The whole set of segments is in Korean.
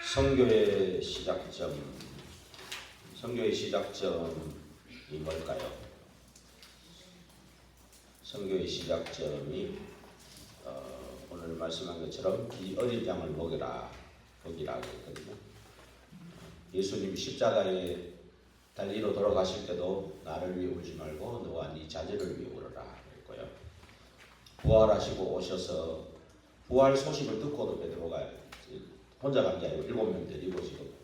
선교의 시작점이 뭘까요? 선교의 시작점이 오늘 말씀한 것처럼 이 어린 양을 먹이라 했거든요. 예수님이 십자가에 달리러 돌아가실 때도 나를 위해 울지 말고 너와 네 자녀를 위해 울어라 했고요. 부활하시고 오셔서 부활 소식을 듣고도 베드로가 혼자 간 게 아니고 7명 데리고 지금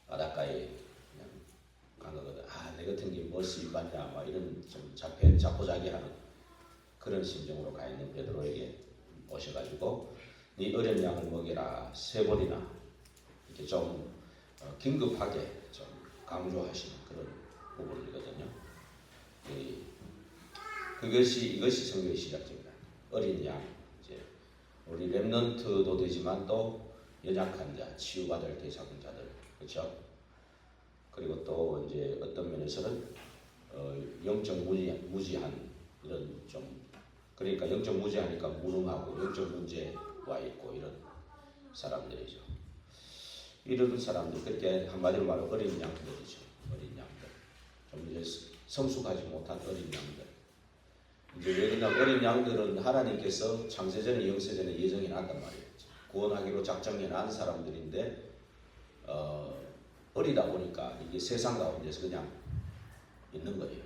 바닷가에 그냥 간 거거든. 내 같은 게 무엇이 일반냐 막 이런 좀 자포자기하는 그런 심정으로 가 있는 베드로에게 오셔가지고 네 어린 양을 먹이라 3번이나 이렇게 좀 긴급하게 좀 강조하시는 그런 부분이거든요. 이것이 선교의 시작점이다. 어린 양, 이제 우리 렘넌트도 되지만 또 연약한 자, 치유받을 대상자들, 그렇죠? 그리고 또 이제 어떤 면에서는 영적 무지한 이런 좀 그러니까 영적 무지하니까 무능하고 영적 문제와 있고 이런 사람들이죠. 이런 사람들 그렇게 한마디로 말하면 어린 양들이죠. 어린 양들, 좀 이제 성숙하지 못한 어린 양들. 이제 왜 그러냐? 어린 양들은 하나님께서 창세전에 영세전에 예정해 놨단 말이에요. 구원하기로 작정해 난 사람들인데 어리다 보니까 이게 세상 가운데서 그냥 있는 거예요.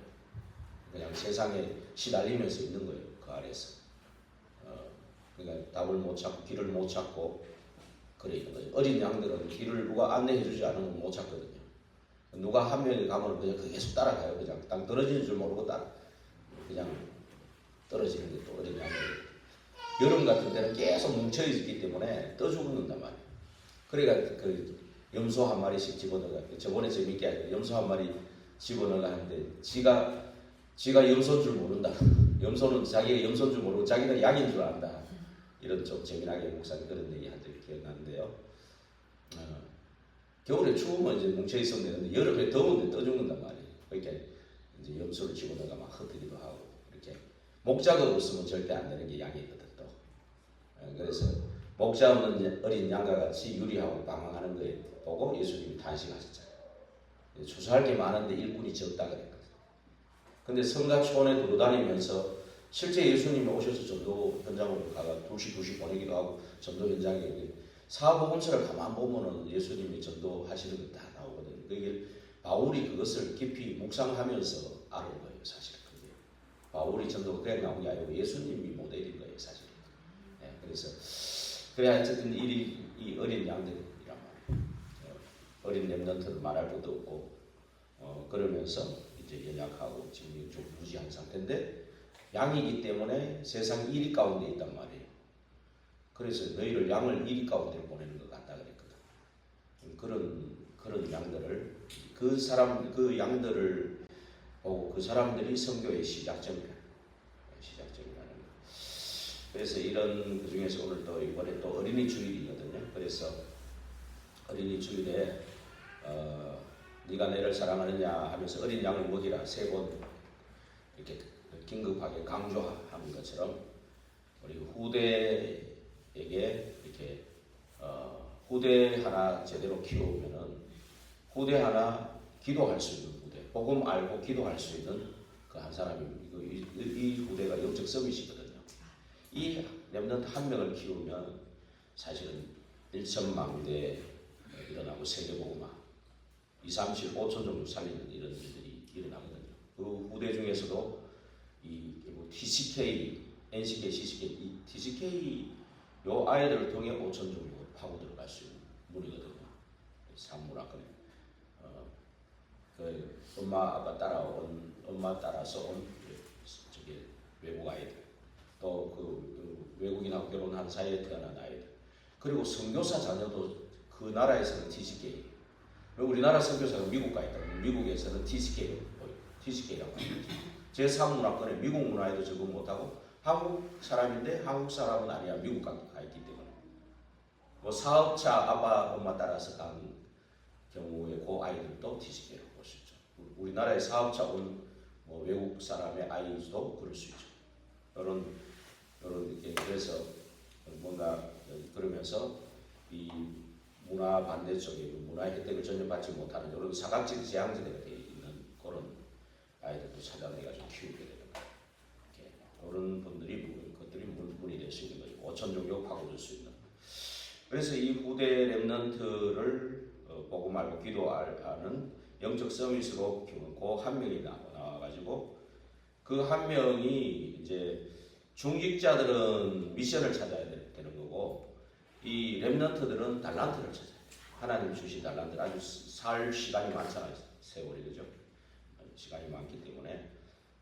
그냥 세상에 시달리면서 있는 거예요. 그 아래서. 그러니까 답을 못 찾고 길을 못 찾고 그래 있는 거죠. 어린 양들은 길을 누가 안내해 주지 않으면 못 찾거든요. 누가 한 명이 가면 그냥 계속 따라가요. 그냥 땅 떨어지는 줄 모르고 그냥 떨어지는 게 또 어린 양들. 여름 같은 때는 계속 뭉쳐 있기 때문에 떠 죽는단 말이에요. 그러니까 그 염소 한 마리씩 집어넣어가. 저번에 재밌게 하죠. 염소 한 마리 집어넣어가 하는데 지가 염소인 줄 모른다. 염소는 자기가 염소인 줄 모르고 자기가 양인 줄 안다. 이런 좀 재미나게 목사님 그런 얘기 한 적이 기억나는데요. 겨울에 추우면 이제 뭉쳐 있으면 되는데 여름에 더운데 떠 죽는단 말이에요. 그러니까 이제 염소를 집어넣어가 막 흩뜨기도 하고 이렇게 목자가 없으면 절대 안 되는 게 양이거든. 그래서 목자 없는 어린 양과 같이 유리하고 방황하는 거에 보고 예수님이 탄식하셨잖아요. 추수할 게 많은데 일꾼이 적다 그랬거든요. 근데 성가촌에 돌아다니면서 실제 예수님이 오셔서 전도 현장으로 가가 두시 보내기도 하고 전도 현장에 사복음서를 가만 보면은 예수님이 전도하시는 게 다 나오거든요. 그게 바울이 그것을 깊이 묵상하면서 알은 거예요, 사실. 그게 바울이 전도가 그냥 나온 게 아니고 예수님이 모델인 거예요, 사실. 그래서 그래야 어쨌든 이 어린 양들이란 말이에요. 어린 렘넌트를 말할 것도 없고 그러면서 이제 연약하고 지금 좀 무지한 상태인데 양이기 때문에 세상 1위 가운데 있단 말이에요. 그래서 너희를 양을 1위 가운데 보내는 것 같다 그랬거든. 그런 양들을 그 양들을 보고 그 사람들이 선교의 시작점이라는 거. 그래서 이런 그 중에서 오늘 또 이번에 또 어린이 주일이거든요. 그래서 어린이 주일에 네가 내를 사랑하느냐 하면서 어린 양을 먹이라 3번 이렇게 긴급하게 강조하는 것처럼 우리 후대에게 이렇게 후대 하나 제대로 키우면은 후대 하나 기도할 수 있는 후대, 복음 알고 기도할 수 있는 그 한 사람이 이 후대가 영적 서밋이거든요. 이 렘넌트 한 명을 키우면 사실은 1천망대 일어나고 세계복음화 2, 3, 7, 5천 정도 살리는 이런 일들이 일어나거든요. 그 후대 중에서도 뭐 TCK, NCK, CCK, 이 TCK 요 아이들을 통해 5천 정도 파고 들어갈 수 있는 물이거든요. 산문학원에 그 엄마 따라서 온 저기 외국 아이들. 또 그 외국인하고 결혼한 사이에 태어난 아이들. 그리고 선교사 자녀도 그 나라에서는 TCK. 우리나라 선교사가 미국 가 있다. 미국에서는 TCK라고 합니다. 제3문화권에 미국 문화에도 적응 못하고 한국 사람인데 한국 사람은 아니야. 미국 가 있기 때문에. 뭐 사업자 아빠 엄마 따라서 간 경우에 그 아이들도 TCK라고 볼 수 있죠. 우리나라에 사업자 온 뭐 외국 사람의 아이도 그럴 수 있죠. 그래서 뭔가 그러면서 이 문화 반대쪽에 문화 혜택을 전혀 받지 못하는 이런 사각지대 재앙지대가 되어 있는 그런 아이들도 찾아내가지고 키우게 되는 거예요. 이런 것들이 문이 될 수 있는 거죠. 5천 종교 파고들 수 있는. 그래서 이 후대 렘넌트를 보고 말고 기도하는 영적 서밋으로 키우는 그 한 명이 나와가지고 그 한 명이 이제 중직자들은 미션을 찾아야 되는 거고 이 렘넌트들은 달란트를 찾아야 돼요. 하나님 주신 달란트 아주 살 시간이 많잖아요. 세월이 그죠? 시간이 많기 때문에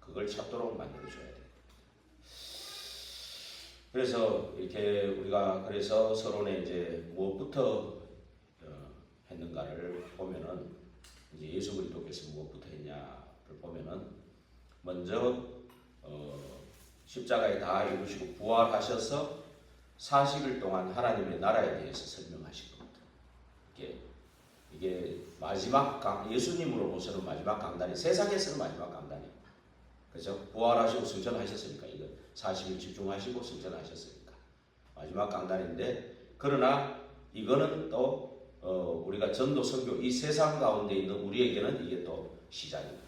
그걸 찾도록 만들어줘야 돼요. 그래서 이렇게 우리가 그래서 서론에 이제 무엇부터 했는가를 보면은 이제 예수 그리스도께서 무엇부터 했냐를 보면은 먼저 십자가에 다 이루시고 부활하셔서 40일 동안 하나님의 나라에 대해서 설명하신 겁니다. 이게 마지막 예수님으로 보시는 마지막 강단이 세상에서는 마지막 강단이에요. 그렇죠? 부활하시고 승천하셨으니까 이거 40일 집중하시고 승천하셨으니까 마지막 강단인데 그러나 이거는 또 우리가 전도 선교 이 세상 가운데 있는 우리에게는 이게 또 시작입니다.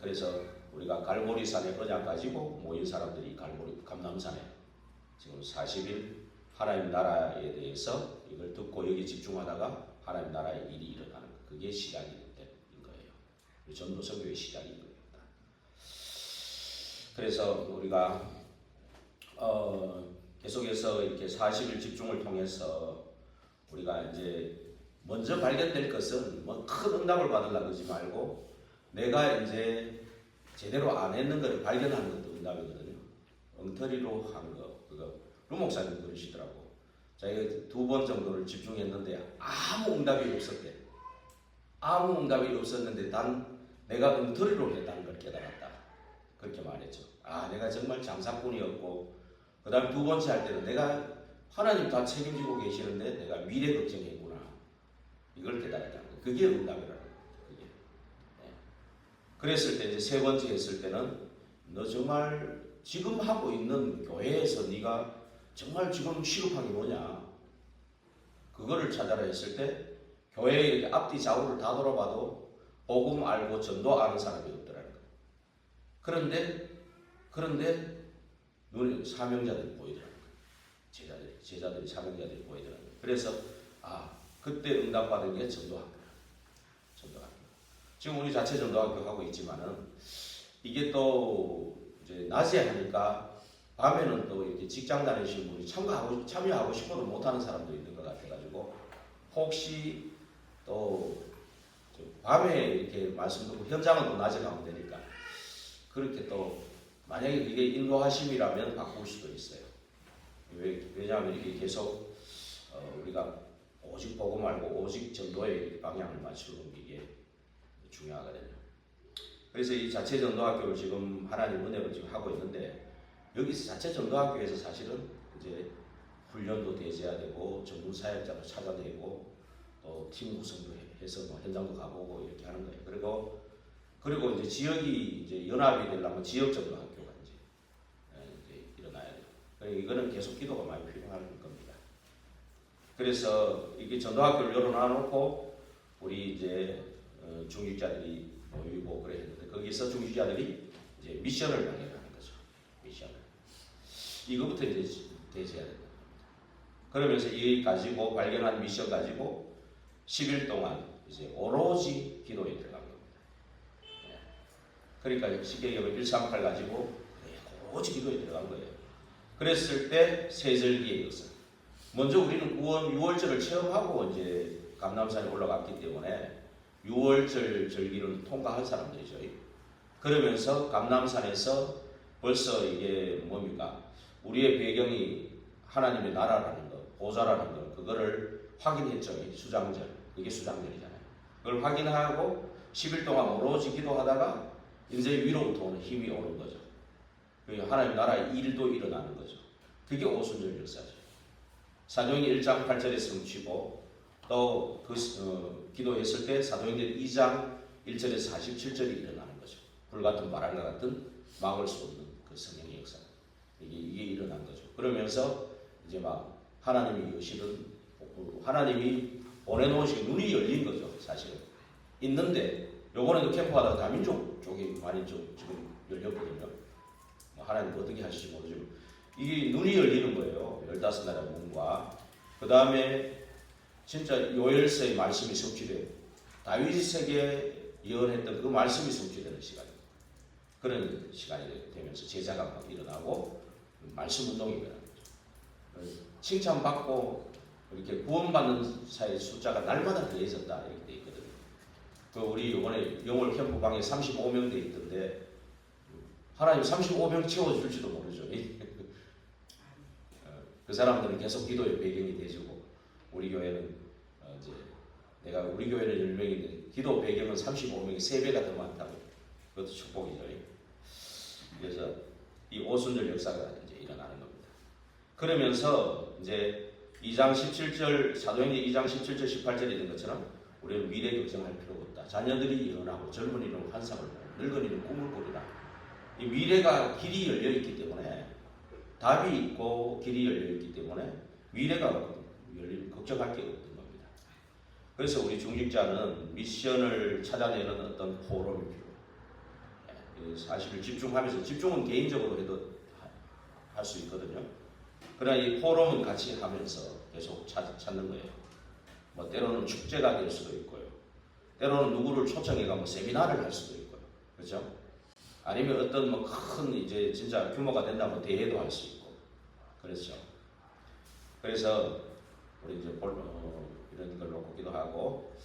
그래서 우리가 갈보리산에 언약 가지고 모인 사람들이 감람산에 지금 40일 하나님 나라에 대해서 이걸 듣고 여기 집중하다가 하나님 나라의 일이 일어나는 것. 그게 시작이 된 거예요. 전도 선교의 시작인 겁니다. 그래서 우리가 계속해서 이렇게 40일 집중을 통해서 우리가 이제 먼저 발견될 것은 뭐 큰 응답을 받으려고 하지 말고 내가 이제 제대로 안 했는 걸 발견하는 것도 응답이거든요. 엉터리로 한 거, 그거 루 목사님 그러시더라고. 자기가 2번 정도를 집중했는데 아무 응답이 없었대. 아무 응답이 없었는데 단 내가 엉터리로 했다는 걸 깨달았다. 그렇게 말했죠. 아, 내가 정말 장사꾼이었고 그 다음 2번째 할 때는 내가 하나님 다 책임지고 계시는데 내가 미래 걱정했구나. 이걸 깨달았다. 그게 응답이라는 거예요. 그게. 그랬을 때 이제 3번째 했을 때는 너 정말 지금 하고 있는 교회에서 네가 정말 지금 시급한 게 뭐냐. 그거를 찾아라 했을 때 교회에 이렇게 앞뒤 좌우를 다 돌아봐도 복음 알고 전도 아는 사람이 없더라는 거예요. 그런데 눈에 사명자들이 보이더라는 거예요. 제자들이 사명자들이 보이더라는 거예요. 그래서 그때 응답받은 게 전도학교라. 전도학교. 지금 우리 자체 전도학교 하고 있지만은 이게 또 이제 낮에 하니까 밤에는 또 이렇게 직장 다니시는 분이 참여하고 싶어도 못하는 사람도 있는 것 같아가지고 혹시 또 밤에 이렇게 말씀 듣고 현장은 또 낮에 가면 되니까 그렇게 또 만약에 이게 인도하심이라면 바꿀 수도 있어요. 왜냐하면 이게 계속 우리가 오직 보고 말고 오직 전도의 방향을 맞추는 게 중요하거든요. 그래서 이 자체 전도학교를 지금 하나님 은혜로 지금 하고 있는데 여기서 자체 전도학교에서 사실은 이제 훈련도 대제해야 되고 전문 사역자도 찾아내고 또 팀 구성도 해서 뭐 현장도 가보고 이렇게 하는 거예요. 그리고 이제 지역이 이제 연합이 되려면 지역 전도학교가 이제 일어나야 돼요. 그러니까 이거는 계속 기도가 많이 필요한 겁니다. 그래서 이게 전도학교를 열어놔놓고 우리 이제 중직자들이 모이고 그래 했는데 거기서 중직자들이 이제 미션을 발견하는 거죠. 미션을. 이거부터 이제 대제해야 된다. 그러면서 이 가지고 발견한 미션 가지고 10일 동안 이제 오로지 기도에 들어간 겁니다. 그러니까 쉽게 얘기하면 138 가지고 오로지 기도에 들어간 거예요. 그랬을 때 세절기의 역사. 먼저 우리는 6월절을 체험하고 이제 감람산에 올라갔기 때문에 6월절 절기를 통과한 사람들이죠. 그러면서 감람산에서 벌써 이게 뭡니까? 우리의 배경이 하나님의 나라라는 거, 보좌라는 거, 그거를 확인했죠. 수장절. 이게 수장절이잖아요. 그걸 확인하고 10일 동안 오로지 기도하다가 이제 위로부터 오는 힘이 오는 거죠. 하나님 나라의 일도 일어나는 거죠. 그게 오순절 역사죠. 사도행전 1장 8절에 성취고 또 기도했을 때 사도행전 2장 1절에서 47절이 일어나는 거죠. 불같은 바람과 같은 막을 수 없는 그 성령의 역사. 이게 일어난 거죠. 그러면서 이제 막 하나님이 여시는 하나님이 보내놓으신 눈이 열린 거죠, 사실은. 있는데 요번에도 캠프하다가 다민족 쪽이 많이 좀 지금 열렸거든요. 뭐 하나님 어떻게 하실지 모르지만 이게 눈이 열리는 거예요. 15나라 문과. 그 다음에 진짜 요엘서의 말씀이 성취돼요. 다윗에게 예언했던 그 말씀이 성취되는 시간이에요. 그런 시간이 되면서 제자가 막 일어나고 말씀 운동이 일어나는 거죠. 칭찬받고 이렇게 구원받는 사이의 숫자가 날마다 더해졌다 이렇게 돼 있거든요. 그 우리 이번에 영월 캠프방에 35명 돼 있던데 하나님 35명 채워줄지도 모르죠. 그 사람들은 계속 기도의 배경이 되주고 우리 교회는 이제 내가 우리 교회는 10명인데 기도 배경은 35명이 3배가 더 많다고. 그것도 축복이죠. 그래서 이 오순절 역사가 이제 일어나는 겁니다. 그러면서 이제 2장 17절 사도행전 2장 17절 18절에 있는 것처럼 우리는 미래 걱정할 필요가 없다. 자녀들이 일어나고 젊은이는 환상을 보고 늙은이는 꿈을 꾸리라. 이 미래가 길이 열려 있기 때문에 답이 있고 길이 열려 있기 때문에 미래가 열리면 걱정할 게 없는 겁니다. 그래서 우리 중직자는 미션을 찾아내는 어떤 포럼이 필요해요. 사실을 집중하면서 집중은 개인적으로 해도 할 수 있거든요. 그러나 이 포럼은 같이 하면서 계속 찾는 거예요. 뭐 때로는 축제가 될 수도 있고요. 때로는 누구를 초청해가 뭐 세미나를 할 수도 있고요. 그렇죠? 아니면 어떤 뭐 큰 이제 진짜 규모가 된다면 대회도 할 수 있고. 그렇죠. 그래서 우리 이제 이런 걸 놓고 기도하고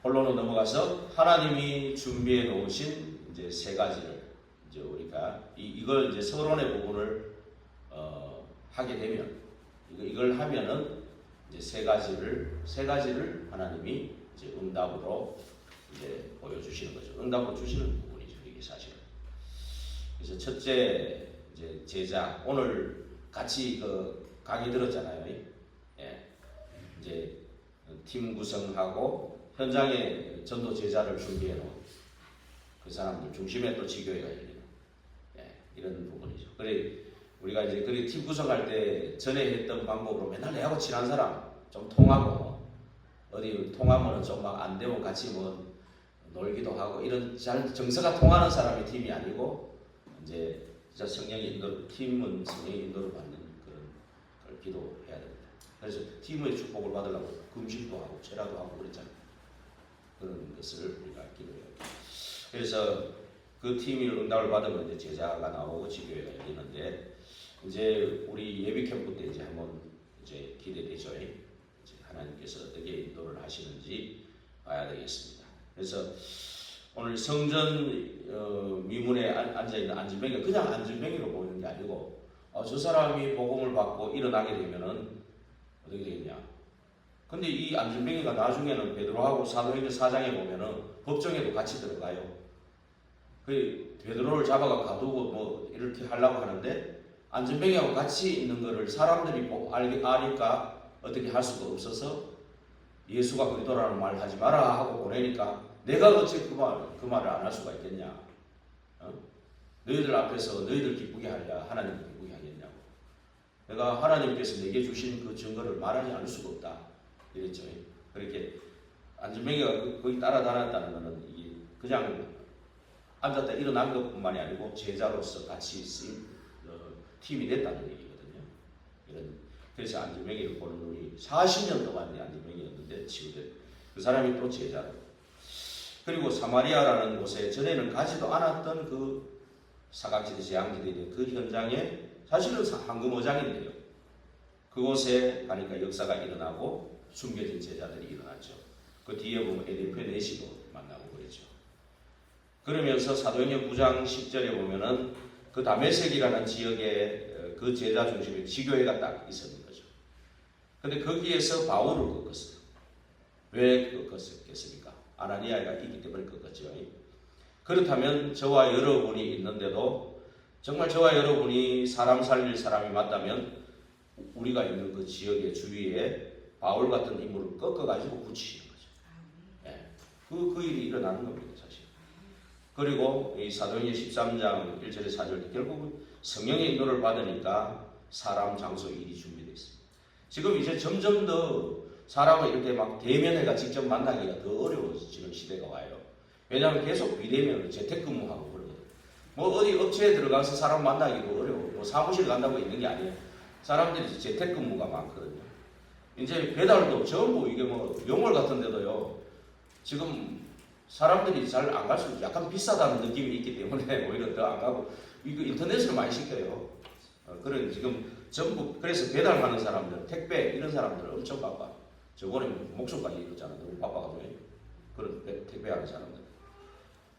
본론으로 넘어가서 하나님이 준비해 놓으신 이제 3가지를 이제 우리가 이걸 이제 서론의 부분을 하게 되면 이걸 하면은 이제 3가지를 하나님이 이제 응답으로 이제 보여주시는 거죠. 응답으로 주시는 부분이죠. 이게 사실은. 그래서 첫째 이제 제자 오늘 같이 그 강의 들었잖아요. 예. 이제 팀 구성하고 현장에 전도 제자를 준비해 놓은 그 사람들 중심에 또 지교회가 열리는 이런 부분이죠. 그래 우리가 이제 그리 팀 구성할 때 전에 했던 방법으로 맨날 내하고 친한 사람 좀 통하고 어디 통하면은 좀 막 안 되면 같이 뭐 놀기도 하고 이런 잘 정서가 통하는 사람이 팀이 아니고 이제 진짜 성령의 인도 팀은 성령의 인도를 받는 그런 걸 기도해야 됩니다. 그래서 팀의 축복을 받으려고 금식도 하고 제라도 하고 그랬잖아요. 그런 것을 우리가 기도해야 됩니다. 그래서 그 팀이 응답을 받으면 이제 제자가 나오고 지교회가 열리는데 이제 우리 예비 캠프 때 이제 한번 이제 기대되죠. 이제 하나님께서 어떻게 인도를 하시는지 봐야 되겠습니다. 그래서 오늘 성전 미문에 앉아 있는 안진뱅이가 그냥 안진뱅이로 보이는 게 아니고 저 사람이 복음을 받고 일어나게 되면은 어떻게 되겠냐? 근데 이 안진뱅이가 나중에는 베드로하고 사도행전 4장에 보면은 법정에도 같이 들어가요. 그 베드로를 잡아가 가두고 뭐 이렇게 하려고 하는데 안진뱅이하고 같이 있는 거를 사람들이 아니까 어떻게 할 수가 없어서 예수가 그리스도라는 말 하지 마라 하고 보내니까 내가 어째 그 말을 안 할 수가 있겠냐? 너희들 앞에서 너희들 기쁘게 하랴 하나님 기쁘게 하겠냐고. 내가 하나님께서 내게 주신 그 증거를 말하지 않을 수가 없다 이랬죠. 그렇게 안진뱅이가 거기 따라다녔다는 것은 이게 그냥 앉았다 일어난 것뿐만이 아니고 제자로서 같이 쓰인 팀이 됐다는 얘기거든요. 그래서 안진뱅이를 보는 눈이 40년 동안 안진뱅이였는데 지금 그 사람이 또 제자로. 그리고 사마리아라는 곳에 전에는 가지도 않았던 그 사각지대 재앙지대의 그 현장에 사실은 황금어장인데요. 그곳에 가니까 역사가 일어나고 숨겨진 제자들이 일어났죠. 그 뒤에 보면 에디페 네시도 만나고 그랬죠. 그러면서 사도행전 9장 10절에 보면은 그 다메섹이라는 지역에 그 제자 중심의 지교회가 딱 있었는 거죠. 근데 거기에서 바울을 꺾었어요. 왜 꺾었겠습니까? 아나니아가 있기 때문에 꺾었죠. 그렇다면 저와 여러분이 있는데도 정말 저와 여러분이 사람 살릴 사람이 맞다면 우리가 있는 그 지역의 주위에 바울 같은 인물을 꺾어가지고 붙이시는 거죠. 네. 그 일이 일어나는 겁니다, 사실. 그리고 이 사도행전 13장 1절에 4절 결국은 성령의 인도를 받으니까 사람, 장소, 일이 준비되어 있습니다. 지금 이제 점점 더 사람을 이렇게 막 대면해가 직접 만나기가 더 어려워지는 시대가 와요. 왜냐하면 계속 비대면으로 재택근무하고 그러거든. 뭐 어디 업체에 들어가서 사람 만나기도 어려워. 뭐 사무실 간다고 있는 게 아니에요. 사람들이 재택근무가 많거든요. 이제 배달도 전부 이게 뭐 영월 같은 데도요. 지금 사람들이 잘 안 갈 수 있고 약간 비싸다는 느낌이 있기 때문에 오히려 더 안 가고 이거 인터넷으로 많이 시켜요. 그래 지금 전부 그래서 배달하는 사람들, 택배 이런 사람들 엄청 바빠. 저번에 목소리까지 이랬잖아. 너무 바빠가지고 그런 택배하는 사람들.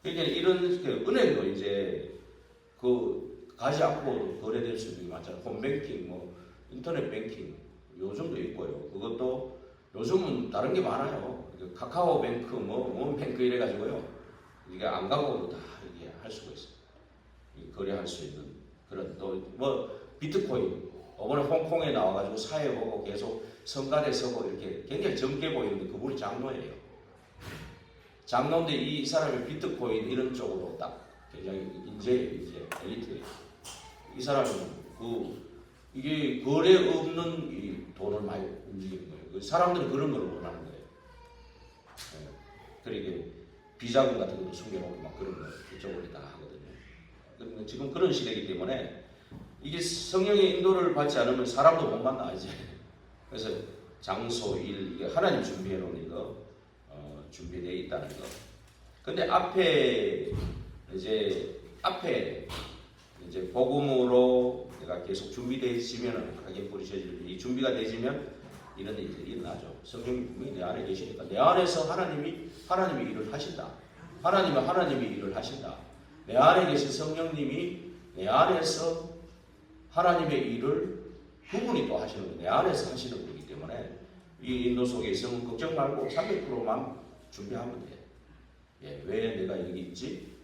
그러니까 이런 은행도 이제 그 가지 않고 거래될 수 있는 게 많잖아요. 홈뱅킹, 뭐 인터넷 뱅킹 요즘도 있고요. 그것도 요즘은 다른 게 많아요. 카카오뱅크, 뭐 뱅크 이래가지고요. 이게 안 가고도 다 이게 할 수가 있어요. 거래할 수 있는 그런 또 뭐 비트코인 이번에 홍콩에 나와가지고 사회 보고 계속 성가대 서고 이렇게 굉장히 젊게 보이는데 그분이 장로예요. 장로인데 이 사람이 비트코인 이런 쪽으로 딱 굉장히 인재예요. 이제 엘리트예요. 이 사람은 이게 거래 없는 이 돈을 많이 움직이는 거예요. 사람들은 그런 걸 원하는 거예요. 네. 그러니까 비자금 같은 것도 숨겨놓고 막 그런 거 그쪽으로 다 하거든요. 지금 그런 시대이기 때문에 이게 성령의 인도를 받지 않으면 사람도 못 만나 이제. 그래서 장소, 일 이게 하나님 준비해 놓은 거 준비되어 있다는 거. 근데 앞에 이제 복음으로 내가 계속 준비되어지면은 하게 뿌리셔질 이 준비가 되지면 이런 일이 일어나죠. 성령이 분명히 내 안에 계시니까 내 안에서 하나님이 일을 하신다. 하나님이 일을 하신다. 내 안에 계신 성령님이 내 안에서 하나님의 일을 그분이 또 하시는 거예요. 내 안에서 하시는 거기 때문에 이 인도 속에 있으면 걱정 말고 300%만 준비하면 돼. 예, 왜 내가 여기 있지?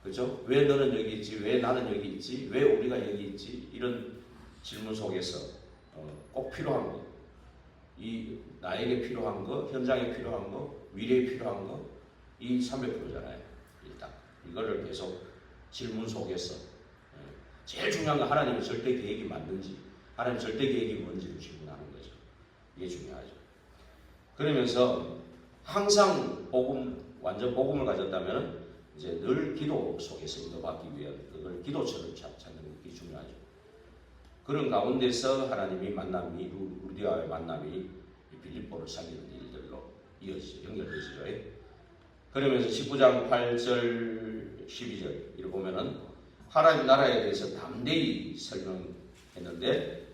그렇죠? 왜 너는 여기 있지? 왜 나는 여기 있지? 왜 우리가 여기 있지? 이런 질문 속에서 꼭 필요한 거, 이 나에게 필요한 거, 현장에 필요한 거, 미래에 필요한 거, 이 300%잖아요. 일단 이거를 계속 질문 속에서 제일 중요한 건 하나님의 절대 계획이 맞는지, 하나님의 절대 계획이 뭔지를 질문하는 거죠. 이게 중요하죠. 그러면서 항상 완전 복음을 가졌다면 이제 늘 기도 속에서 인도받기 위한 그걸 기도처럼 찾는 게 중요하죠. 그런 가운데서 하나님이 만남이 우리와의 만남이 빌립보를 살리는 일들로 이어지죠. 연결되죠. 그러면서 19장 8절 12절 이를 보면은 하나님 나라에 대해서 담대히 설명했는데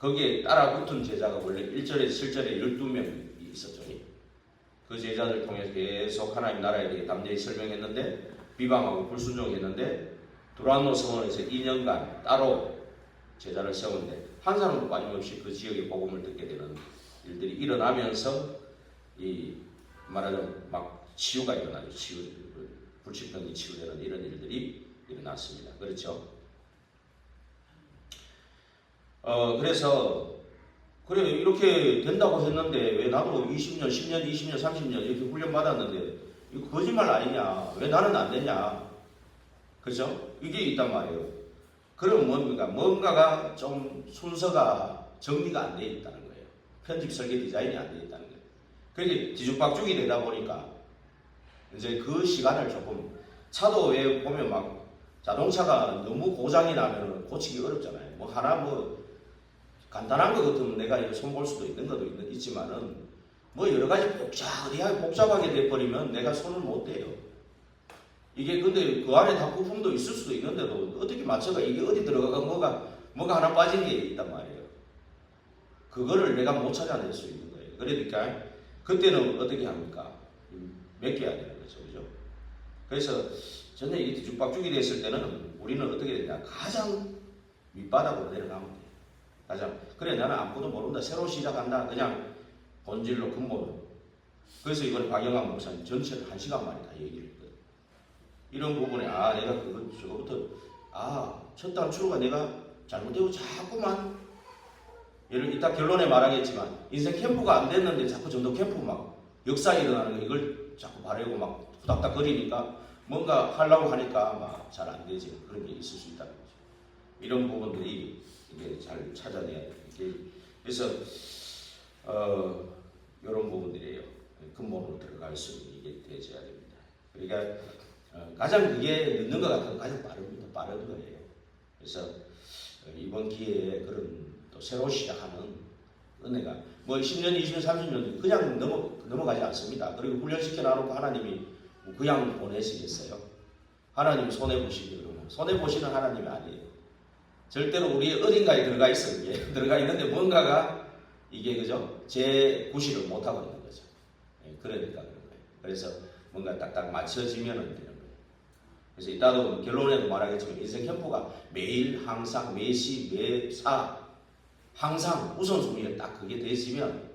거기에 따라 붙은 제자가 원래 1절에서 7절에 12명이 있었죠. 그 제자들 통해서 계속 하나님 나라에 대해 담대히 설명했는데 비방하고 불순종했는데 두란노 성원에서 2년간 따로 제자를 세웠는데 한 사람도 빠짐없이 그 지역의 복음을 듣게 되는 일들이 일어나면서 이 말하자면 막 치유가 일어나죠. 불치병이 치유되는 이런 일들이 일어났습니다. 그렇죠? 그래 이렇게 된다고 했는데 왜 나도 20년, 10년, 20년, 30년 이렇게 훈련 받았는데 이거 거짓말 아니냐? 왜 나는 안 되냐? 그죠? 이게 있단 말이에요. 그럼 뭔가가 좀 순서가 정리가 안 돼 있다는 거예요. 편집 설계 디자인이 안 돼 있다는 거예요. 그게 뒤죽박죽이 되다 보니까 이제 그 시간을 조금 차도 왜 보면 막 자동차가 너무 고장이 나면 고치기 어렵잖아요. 뭐 하나 뭐 간단한 거 같으면 내가 손볼 수도 있는 것도 있지만은 뭐 여러 가지 복잡하게 돼버리면 내가 손을 못 대요. 이게 근데 그 안에 다 부품도 있을 수도 있는데도 어떻게 맞춰가 이게 어디 들어가가 뭐가 하나 빠진 게 있단 말이에요. 그거를 내가 못 찾아낼 수 있는 거예요. 그러니까 그때는 어떻게 합니까? 맡겨야 되는 거죠. 그죠? 그래서 전에 이게 뒤죽박죽이 됐을 때는 우리는 어떻게 되냐? 가장 밑바닥으로 내려가면 돼요. 그래 나는 아무것도 모른다. 새로 시작한다. 그냥 본질로 근본으로. 그래서 이번에 박영환 목사님 전체를 1시간 만에 다 얘기를 했거든요. 이런 부분에 내가 저거부터 첫 단추가 내가 잘못되고 자꾸만 이따 결론에 말하겠지만 인생 캠프가 안 됐는데 자꾸 전도 캠프 막 역사 일어나는 거 이걸 자꾸 바라고 막 후닥닥 거리니까 뭔가 하려고 하니까 막 잘 안 되지. 그런 게 있을 수 있다는 거죠. 이런 부분들이 이게 찾아내야 돼요. 그래서 이런 부분들이에요. 근본으로 들어갈 수 있는 이게 되어야 됩니다. 그러니까 가장 그게 늦는 것 같아도 가장 빠릅니다. 빠른 거예요. 그래서 이번 기회에 그런 또 새로 시작하는 은혜가 뭐 10년, 20년, 30년 그냥 넘어가지 않습니다. 그리고 훈련시켜 놔놓고 하나님이 그냥 보내시겠어요? 하나님 손해 보시기 그러면 손해 보시는 하나님이 아니에요. 절대로 우리 어딘가에 들어가 있어 이게 들어가 있는데 뭔가가 이게 그죠? 제 구실을 못 하고 있는 거죠. 그러니까 그런 거예요. 그래서 뭔가 딱딱 맞춰지면은 되는 거예요. 그래서 이따도 결론에도 말하겠지만 인생 캠프가 매일 항상 매시 매사 항상 우선순위에 딱 그게 되시면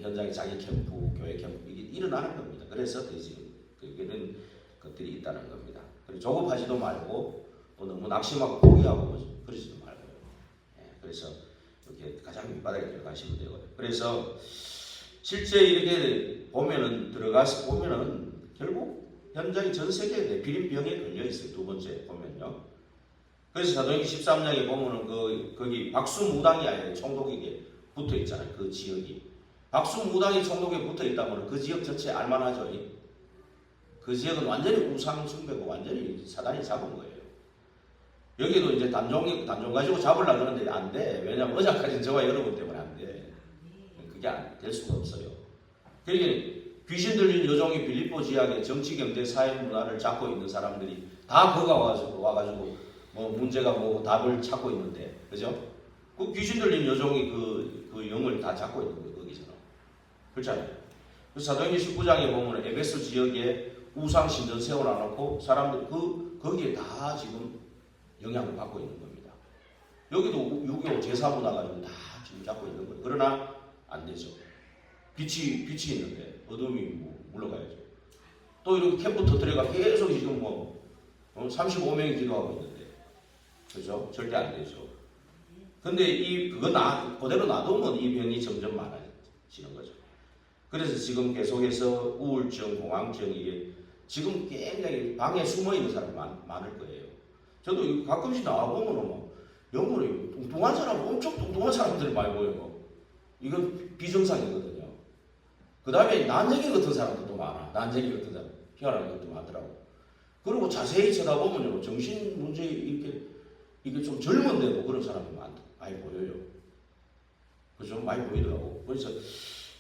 현장에 자기 캠프, 교회 캠프 이게 일어나는 겁니다. 그래서 되지 그런 것들이 있다는 겁니다. 그리고 조급하지도 말고 또 너무 낙심하고 포기하고 그러지도 말고요. 그래서 이렇게 가장 밑바닥에 들어가시면 되거든요. 그래서 실제 이렇게 보면은 들어가서 보면은 결국 현장이 전 세계에 비린병에 걸려 있어요. 두 번째 보면요. 그래서 사도행전 13장에 보면은 거기 박수무당이 아니라 총독에게 붙어 있잖아요. 그 지역이 박수무당이 총독에 붙어 있다면 그 지역 전체 알만하죠. 그 지역은 완전히 우상 숭배고 완전히 사단이 잡은 거예요. 여기도 이제 단종 가지고 잡으려고 그러는데 안 돼. 왜냐하면 어장까지는 저와 여러분 때문에 안 돼. 그게 될 수가 없어요. 그러니까 귀신 들린 여종이 빌립보 지역의 정치, 경제, 사회 문화를 잡고 있는 사람들이 다 거기 와가지고 뭐 문제가 뭐고 답을 찾고 있는데, 그죠? 그 귀신 들린 여종이 그 영을 다 잡고 있는 거예요, 거기서는. 그렇잖아요. 그래서 사도행전 19장에 보면 에베소 지역에 우상 신전 세워놔놓고 사람들 거기에 다 지금 영향을 받고 있는 겁니다. 여기도 유교 제사 문화 가지고 다 지금 잡고 있는 거예요. 그러나 안 되죠. 빛이 있는데 어둠이 물러가야죠. 또 이렇게 캠프 터뜨려가 계속 지금 35명이 기도하고 있는데, 그죠? 절대 안 되죠. 근데 그거 그대로 놔두면 이 병이 점점 많아지는 거죠. 그래서 지금 계속해서 우울증, 공황증 이게 지금 굉장히 방에 숨어 있는 사람이 많을 거예요. 저도 가끔씩 나와보면 영문이 뚱뚱한 사람, 엄청 뚱뚱한 사람들이 많이 보여요. 이건 비정상이거든요. 그 다음에 난쟁이 같은 사람들도 많아. 난쟁이 같은 사람, 희한한 것도 많더라고. 그리고 자세히 쳐다보면 정신 문제 이게 좀 젊은데도 그런 사람이 많이 보여요. 그죠? 많이 보이더라고. 그래서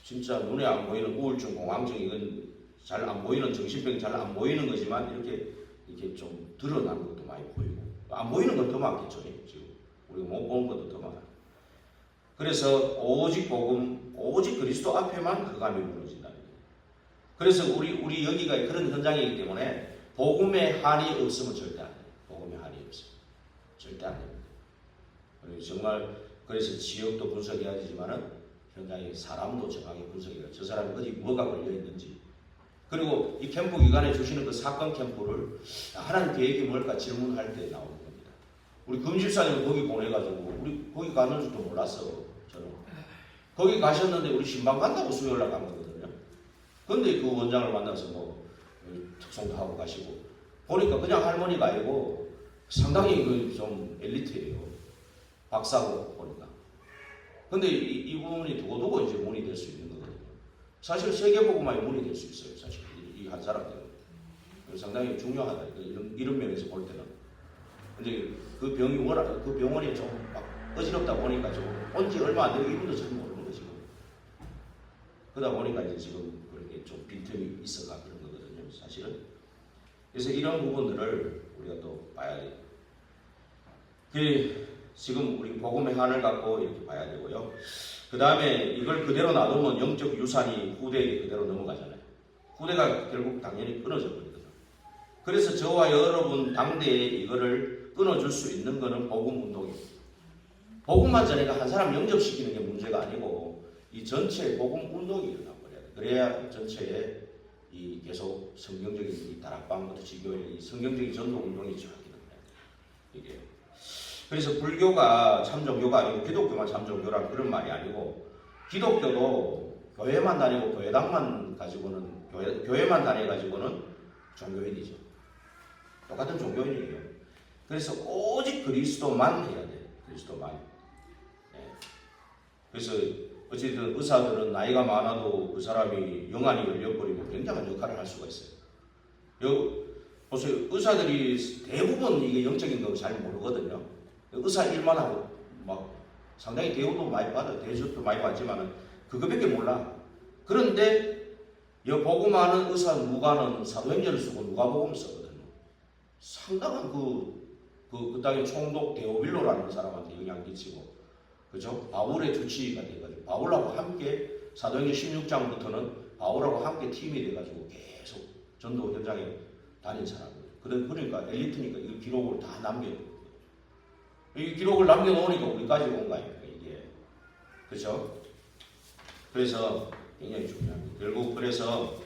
진짜 눈에 안 보이는 우울증, 공황증 이건 잘 안 보이는 정신병 잘 안 보이는 거지만 이렇게 좀 드러나는 것도 많이 보이고 안 보이는 건 더 많겠죠. 지금 우리가 못 보는 것도 더 많아. 그래서 오직 복음, 오직 그리스도 앞에만 흑암이 무너진다는 거예요. 그래서 우리 여기가 그런 현장이기 때문에 복음의 한이 없으면 절대 안 돼요. 복음의 한이 없으면 절대 안 됩니다. 그리고 정말 그래서 지역도 분석해야 되지만은 현장에 사람도 정확히 분석해야 돼요. 저 사람이 어디 뭐가 걸려 있는지. 그리고 이 캠프 기간에 주시는 그 사건 캠프를 하나님 계획이 뭘까 질문할 때 나오는 겁니다. 우리 금집사님을 거기 보내가지고 우리 거기 가는 줄도 몰랐어. 저는 거기 가셨는데 우리 신방 간다고 수요일 날 간 거거든요. 근데 그 원장을 만나서 특송도 하고 가시고 보니까 그냥 할머니가 아니고 상당히 좀 엘리트예요. 박사고 보니까. 근데 이 부분이 두고두고 이제 문이 될 수 있는 거거든요. 사실 세계복음화의 문이 될 수 있어요. 사실 이 한 사람들은 상당히 중요하다. 이런 면에서 볼 때는. 근데 그 병원이 좀 막 어지럽다 보니까 좀 온지 얼마 안 되고 이분도 잘 모르는 거지. 그러다 보니까 이제 지금 그렇게 좀 빈틈이 있어가 그런 거거든요. 사실은. 그래서 이런 부분들을 우리가 또 봐야 돼요. 지금 우리 복음의 한을 갖고 이렇게 봐야 되고요. 그 다음에 이걸 그대로 놔두면 영적 유산이 후대에게 그대로 넘어가잖아요. 후대가 결국 당연히 끊어져 버리거든요. 그래서 저와 여러분 당대에 이거를 끊어줄 수 있는 거는 복음 운동입니다. 복음만 전해가 한 사람 영접시키는 게 문제가 아니고 이 전체 복음 운동이 일어나버려야 돼요. 그래야 전체에 이 계속 성경적인 이 다락방부터 지교의 이 성경적인 전도 운동이 저하게 됩니다. 이게. 그래서 불교가 참종교가 아니고 기독교만 참종교라는 그런 말이 아니고 기독교도 교회만 다니고 교회당만 가지고는 교회만 다녀가지고는 종교인이죠. 똑같은 종교인이에요. 그래서 오직 그리스도만 해야 돼요. 그리스도만. 예. 그래서 어쨌든 의사들은 나이가 많아도 그 사람이 영안이 열려버리면 굉장한 역할을 할 수가 있어요. 보세요. 의사들이 대부분 이게 영적인 거 잘 모르거든요. 의사 일만 하고 막 상당히 대우도 많이 받아, 대접도 많이 받지만은 그거밖에 몰라. 그런데 보고 많은 의사 누가는 사도행전을 쓰고 누가복음을 쓰거든요. 상당한 그 땅에 총독 데오빌로라는 사람한테 영향을 끼치고, 그죠? 바울의 주치의가 돼가지고 바울하고 함께 사도행전 16장부터는 바울하고 함께 팀이 돼가지고 계속 전도 현장에 다닌 사람이에요. 그러니까 엘리트니까 이 기록을 다 남겨놓고, 이 기록을 남겨놓으니까 우리까지 온 거 아닙니까 이게, 그렇죠? 그래서 굉장히 중요합니다. 결국 그래서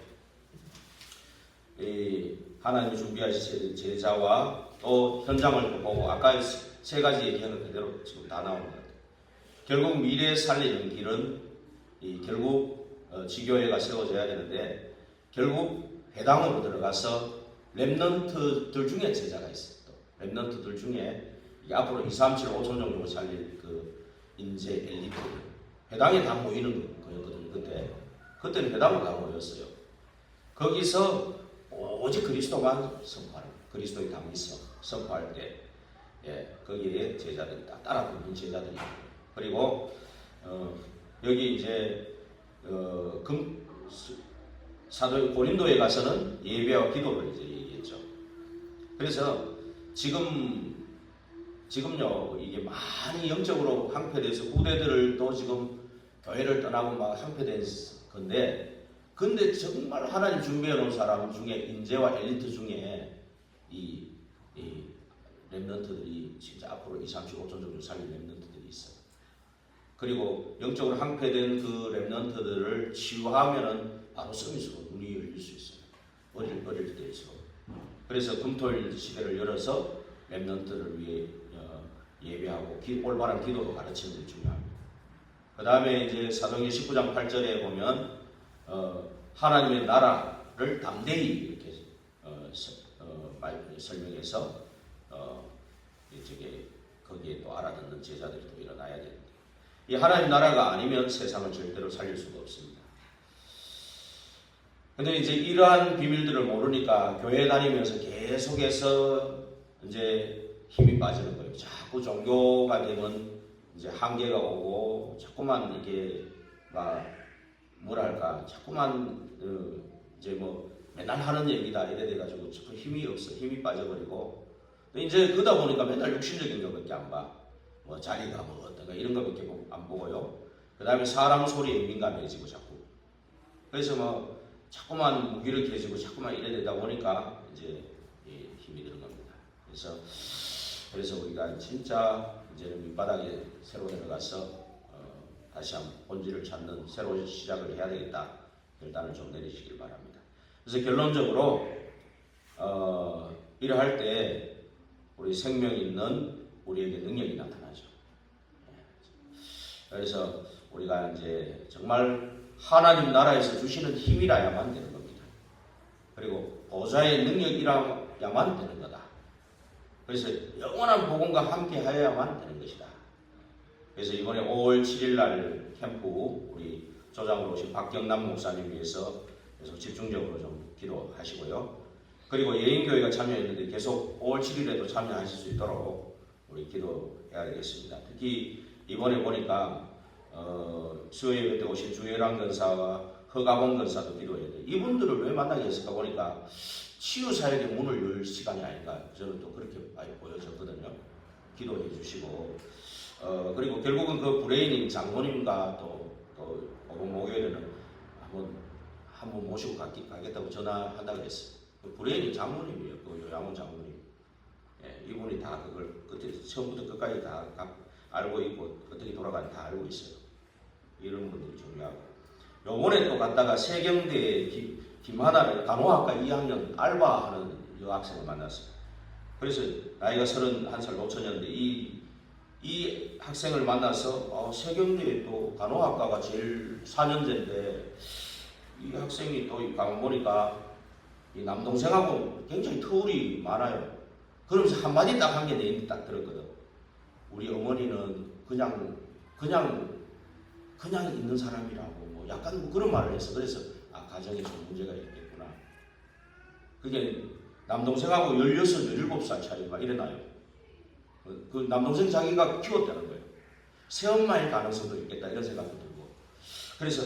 이 하나님이 준비하신 제자와 또 현장을 보고 아까 세 가지 얘기하는 그대로 지금 다 나온 것 같아요. 결국 미래 살리는 길은 결국 지교회가 세워져야 되는데, 결국 회당으로 들어가서 렘넌트들 중에 제자가 있어요. 또 렘넌트들 중에 앞으로 2, 3, 7, 5천 정도 살릴 그 인재 엘리트 회당에 다 모이는 거였거든요. 그때는 회당으로 다 모였어요. 거기서 오직 그리스도만 선포하는, 그리스도의 당위성 선포할 때, 거기에 제자들이 따라 붙는 제자들이. 그리고 여기 이제 사도 고린도에 가서는 예배와 기도를 이제 얘기했죠. 그래서 지금요 이게 많이 영적으로 항폐돼서 후대들을 또 지금 교회를 떠나고 막 항폐된 건데, 근데 정말 하나님 준비해 놓은 사람 중에 인재와 엘리트 중에 이 렘넌트들이 진짜 앞으로 2, 3, 7, 5천 정도 살릴 렘넌트들이 있어요. 그리고 영적으로 항폐된 그 렘넌트들을 치유하면은 바로 서밋으로 눈이 열릴 수 있어요. 어릴 때일수록. 그래서 금토일 시대를 열어서 렘넌트를 위해 예배하고 올바른 기도도 가르치는 게 중요합니다. 그 다음에 이제 사도행전 19장 8절에 보면 하나님의 나라를 담대히 이렇게 설명해서 거기에 또 알아듣는 제자들이 또 일어나야 되는데, 이 하나님 나라가 아니면 세상을 절대로 살릴 수가 없습니다. 근데 이제 이러한 비밀들을 모르니까 교회 다니면서 계속해서 이제 힘이 빠지는 거예요. 자꾸 종교가 되면 이제 한계가 오고, 자꾸만 이게 뭐랄까, 자꾸만 이제 뭐 맨날 하는 얘기다 이래 돼가지고 자꾸 힘이 없어, 힘이 빠져버리고, 이제 그러다 보니까 맨날 육신적인 것밖에 안 봐. 뭐 자리가 뭐 어떤가 이런 것밖에 안 보고요. 그 다음에 사람 소리에 민감해지고 자꾸. 그래서 뭐 자꾸만 무기력해지고 자꾸만 이래 되다 보니까 이제 힘이 드는 겁니다. 그래서 우리가 진짜 이제는 밑바닥에 새로 내려가서 다시 한번 본질을 찾는 새로운 시작을 해야 되겠다. 결단을 좀 내리시길 바랍니다. 그래서 결론적으로 이러할 때 우리 생명 있는 우리에게 능력이 나타나죠. 그래서 우리가 이제 정말 하나님 나라에서 주시는 힘이라야만 되는 겁니다. 그리고 보좌의 능력이라야만 되는 거다. 그래서 영원한 복음과 함께 하여야만 되는 것이다. 그래서 이번에 5월 7일 날 캠프 우리 조장으로 오신 박경남 목사님 위해서 계속 집중적으로 좀 기도하시고요. 그리고 예인교회가 참여했는데 계속 5월 7일에도 참여하실 수 있도록 우리 기도해야 되겠습니다. 특히 이번에 보니까 수요예배 때 오신 주혜랑 권사와 허가봉 권사도 기도해야 돼요. 이분들을 왜 만나게 했을까 보니까 치유사역의 문을 열 시간이 아닌가, 저는 또 그렇게 많이 보여졌거든요. 기도해 주시고 그리고 결국은 그 브레이님 장모님과 또 목요일에는 한번 모시고 가겠다고 전화한다고 했어요. 그 브레이님 장모님이에요. 그 요양원 장모님. 이분이 다 그걸 그때 처음부터 끝까지 다 알고 있고 어떻게 돌아가는지 다 알고 있어요. 이런 분들이 중요하고, 요번에 또 갔다가 세경대에 김하나를 간호학과 2학년 알바하는 여학생을 만났어요. 그래서 나이가 31살 노처녀인데 이 학생을 만나서 세경대에 또 간호학과가 제일 4년제인데 이 학생이 또 가만 보니까 이 남동생하고 굉장히 터울이 많아요. 그러면서 한마디 딱 한 게 내 입에 딱 들었거든. 우리 어머니는 그냥 그냥 있는 사람이라고 뭐 약간 뭐 그런 말을 해서 그래서 가정에 좀 문제가 있겠구나. 그게 남동생하고 16, 17살 차이가 이래나요. 그 남동생 자기가 키웠다는 거예요. 새엄마일 가능성도 있겠다 이런 생각도 들고. 그래서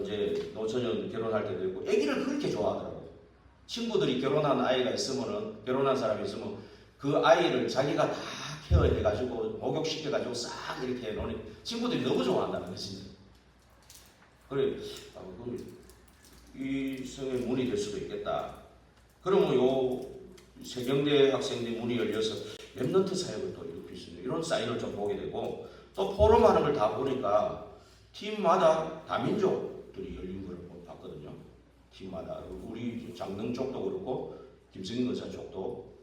이제 노처녀 결혼할 때도 있고 아기를 그렇게 좋아하더라고. 친구들이 결혼한 아이가 있으면은 결혼한 사람이 있으면 그 아이를 자기가 다 케어해가지고 목욕시켜가지고 싹 이렇게 해놓으니 친구들이 너무 좋아한다는 거지. 그래, 이 성에 문이 될 수도 있겠다. 그러면 요 세경대 학생들 문이 열려서 랩넌트 사역을 또 일으킬 수 있는 이런 사인을 좀 보게 되고 또 포럼하는 걸 다 보니까 팀마다 다민족들이 열린 걸 봤거든요. 팀마다 우리 장릉 쪽도 그렇고 김승인 의사 쪽도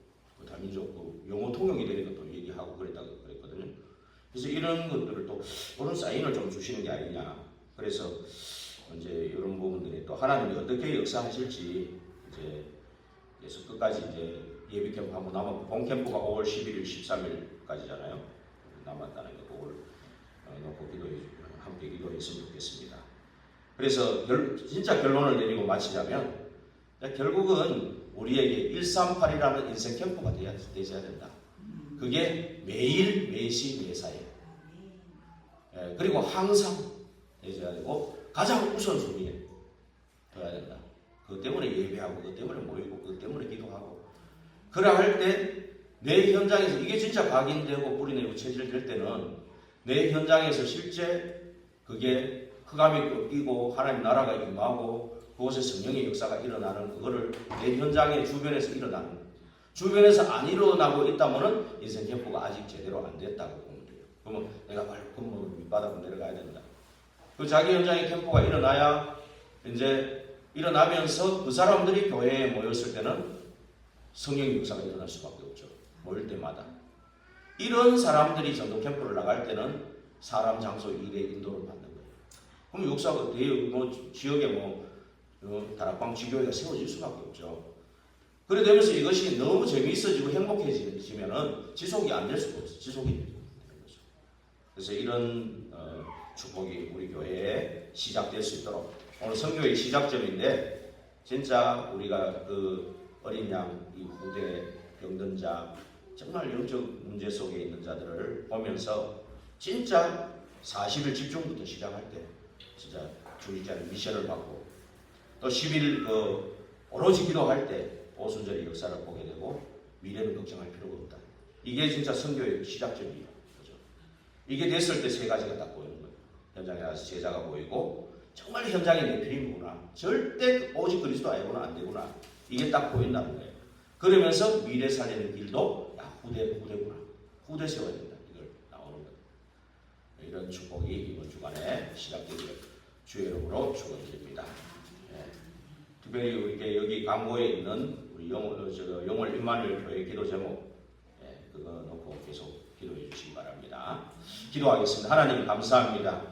다민족 영어 통역이 되니까 또 얘기하고 그랬거든요. 그래서 이런 것들을 또 그런 사인을 좀 주시는 게 아니냐. 그래서 이제 이런 부분들이 또 하나님이 어떻게 역사하실지 이제 계속 끝까지 이제 예비 캠프 한번 남았고 본 캠프가 5월 11일, 13일까지잖아요. 남았다는 거 그걸 놓고 함께 기도했으면 좋겠습니다. 그래서 진짜 결론을 내리고 마치자면 결국은 우리에게 138이라는 인생 캠프가 되어야 된다. 그게 매일, 매시, 매사에. 그리고 항상 되어야 되고 가장 우선순위에 둬야 된다. 그것 때문에 예배하고 그것 때문에 모이고 그것 때문에 기도하고 그래 할 때 내 현장에서 이게 진짜 각인되고 뿌리내고 체질될 때는 내 현장에서 실제 그게 흑암이 꺾이고 하나님 나라가 임하고 그곳에 성령의 역사가 일어나는 그거를 내 현장의 주변에서 일어나는 주변에서 안 일어나고 있다면은 인생 캠프가 아직 제대로 안 됐다고 보면 돼요. 그러면 내가 바로 건물을 밑바닥으로 내려가야 된다. 그 자기 현장의 캠프가 일어나야 이제 일어나면서 그 사람들이 교회에 모였을 때는 성령의 역사가 일어날 수밖에 없죠. 모일 때마다. 이런 사람들이 전도 캠프를 나갈 때는 사람, 장소, 일의 인도를 받는 거예요. 그럼 역사가 지역에 다락방 지교회가 세워질 수밖에 없죠. 그래 되면서 이것이 너무 재미있어지고 행복해지면은 지속이 안 될 수가 없어요. 지속이 되는 거죠. 그래서 이런 축복이 우리 교회에 시작될 수 있도록 오늘 선교의 시작점인데 진짜 우리가 그 어린 양, 이 후대, 병든 자 정말 영적 문제 속에 있는 자들을 보면서 진짜 40일 집중부터 시작할 때 진짜 주일자는 미션을 받고 또 10일 오로지 기도할 때 오순절의 역사를 보게 되고 미래는 걱정할 필요가 없다. 이게 진짜 선교의 시작점이에요. 그죠? 이게 됐을 때 세 가지가 딱 보이는 거예요. 현장에 가서 제자가 보이고 정말 현장이 내 필이구나. 절대 오직 그리스도 아니구나 안 되구나. 이게 딱 보인다는 거예요. 그러면서 미래 살리는 길도 후대구나. 후대 세워야 된다. 이걸 나오는 거예요. 이런 축복이 이번 주간에 시작되기를 주의 이름으로 축원드립니다. 특별히 우리 여기 강고에 있는 우리 영월 임마누엘 교회 기도 제목 그거 놓고 계속 기도해 주시기 바랍니다. 기도하겠습니다. 하나님 감사합니다.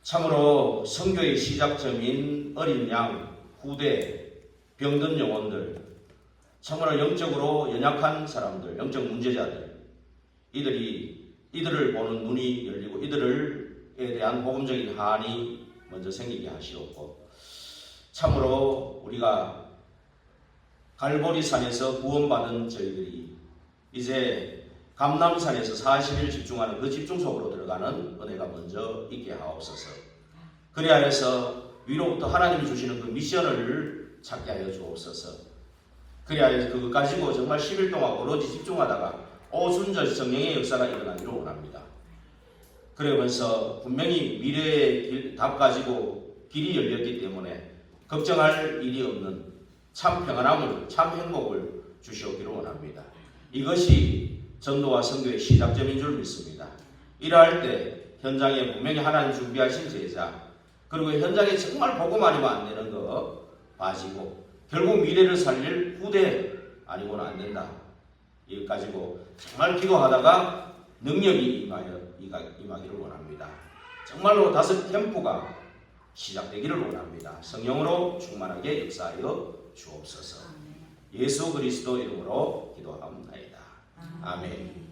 참으로 선교의 시작점인 어린 양, 후대, 병든 영혼들 참으로 영적으로 연약한 사람들, 영적 문제자들 이들을 보는 눈이 열리고 이들에 대한 복음적인 한이 먼저 생기게 하시옵고 참으로 우리가 갈보리산에서 구원받은 저희들이 이제 감남산에서 40일 집중하는 그 집중 속으로 들어가는 은혜가 먼저 있게 하옵소서. 그리하여서 위로부터 하나님이 주시는 그 미션을 찾게 하여 주옵소서. 그리하여서 그거 가지고 정말 10일 동안 오로지 집중하다가 오순절 성령의 역사가 일어나기를 원합니다. 그러면서 분명히 미래의 답 가지고 길이 열렸기 때문에 걱정할 일이 없는 참 평안함을, 참 행복을 주시오기를 원합니다. 이것이 전도와 선교의 시작점인 줄 믿습니다. 이러할 때 현장에 분명히 하나님 준비하신 제자 그리고 현장에 정말 보고만 하면 안 되는 거 빠지고 결국 미래를 살릴 후대 아니고는 안 된다. 이거 가지고 정말 기도하다가 능력이 임하기를 원합니다. 정말로 5 캠프가 시작되기를 원합니다. 성령으로 충만하게 역사하여 주옵소서. 예수 그리스도 이름으로 기도합니다. 아멘.